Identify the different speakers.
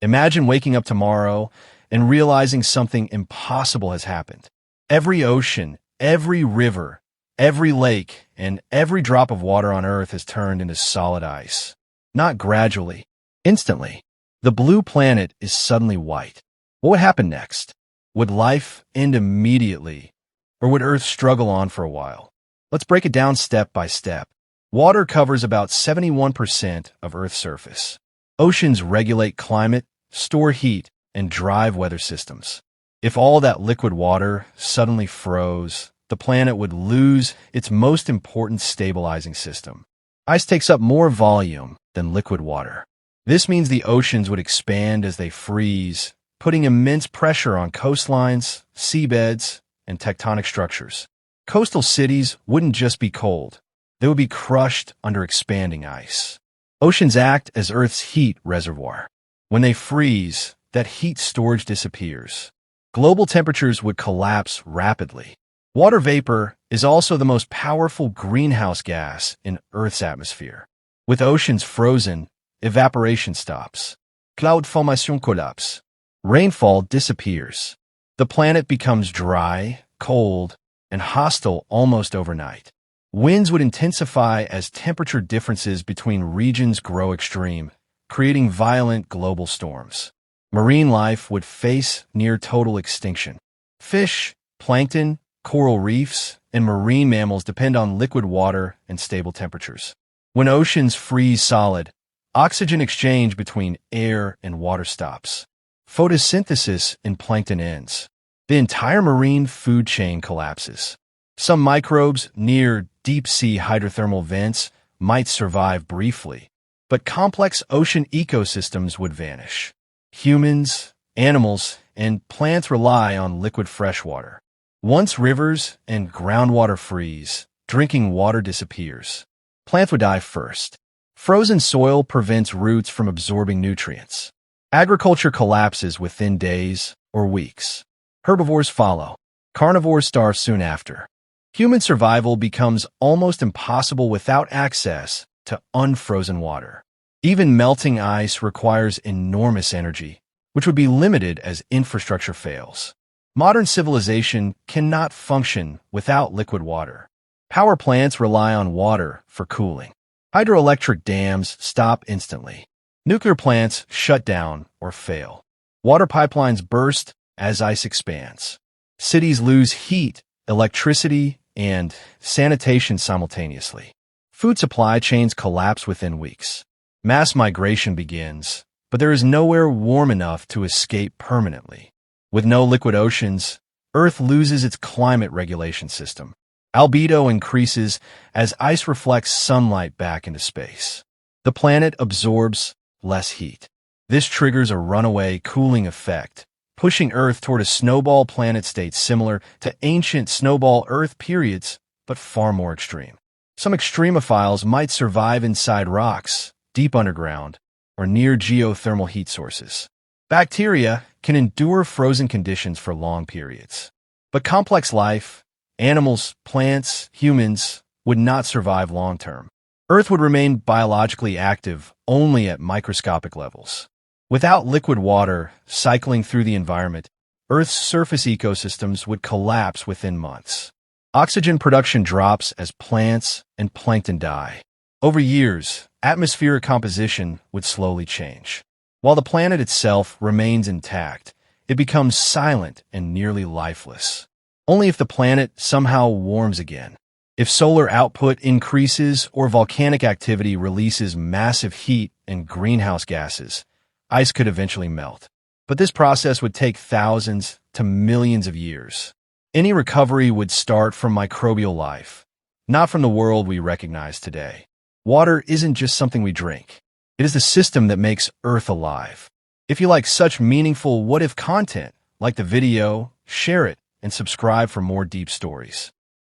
Speaker 1: Imagine waking up tomorrow and realizing something impossible has happened. Every ocean, every river, every lake, and every drop of water on Earth has turned into solid ice. Not gradually, instantly. The blue planet is suddenly white. What would happen next? Would life end immediately, or would Earth struggle on for a while? Let's break it down step by step. Water covers about 71% of Earth's surface. Oceans regulate climate, store heat, and drive weather systems. If all that liquid water suddenly froze, the planet would lose its most important stabilizing system. Ice takes up more volume than liquid water. This means the oceans would expand as they freeze, putting immense pressure on coastlines, seabeds, and tectonic structures. Coastal cities wouldn't just be cold. They would be crushed under expanding ice. Oceans act as Earth's heat reservoir. When they freeze, that heat storage disappears. Global temperatures would collapse rapidly. Water vapor is also the most powerful greenhouse gas in Earth's atmosphere. With oceans frozen, evaporation stops. Cloud formation collapse. Rainfall disappears. The planet becomes dry, cold, and hostile almost overnight. Winds would intensify as temperature differences between regions grow extreme, creating violent global storms. Marine life would face near total extinction. Fish, plankton, coral reefs, and marine mammals depend on liquid water and stable temperatures. When oceans freeze solid, oxygen exchange between air and water stops. Photosynthesis in plankton ends. The entire marine food chain collapses. Some microbes near deep-sea hydrothermal vents might survive briefly, but complex ocean ecosystems would vanish. Humans, animals, and plants rely on liquid freshwater. Once rivers and groundwater freeze, drinking water disappears. Plants would die first. Frozen soil prevents roots from absorbing nutrients. Agriculture collapses within days or weeks. Herbivores follow. Carnivores starve soon after. Human survival becomes almost impossible without access to unfrozen water. Even melting ice requires enormous energy, which would be limited as infrastructure fails. Modern civilization cannot function without liquid water. Power plants rely on water for cooling. Hydroelectric dams stop instantly. Nuclear plants shut down or fail. Water pipelines burst as ice expands. Cities lose heat, electricity, and sanitation simultaneously. Food supply chains collapse within weeks. Mass migration begins, but there is nowhere warm enough to escape permanently. With no liquid oceans, Earth loses its climate regulation system. Albedo increases as ice reflects sunlight back into space. The planet absorbs less heat. This triggers a runaway cooling effect, pushing Earth toward a snowball planet state similar to ancient snowball Earth periods, but far more extreme. Some extremophiles might survive inside rocks, deep underground, or near geothermal heat sources. Bacteria can endure frozen conditions for long periods. But complex life, animals, plants, humans, would not survive long-term. Earth would remain biologically active only at microscopic levels. Without liquid water cycling through the environment, Earth's surface ecosystems would collapse within months. Oxygen production drops as plants and plankton die. Over years, atmospheric composition would slowly change. While the planet itself remains intact, it becomes silent and nearly lifeless. Only if the planet somehow warms again. If solar output increases or volcanic activity releases massive heat and greenhouse gases, ice could eventually melt. But this process would take thousands to millions of years. Any recovery would start from microbial life, not from the world we recognize today. Water isn't just something we drink. It is the system that makes Earth alive. If you like such meaningful what-if content, like the video, share it, and subscribe for more deep stories.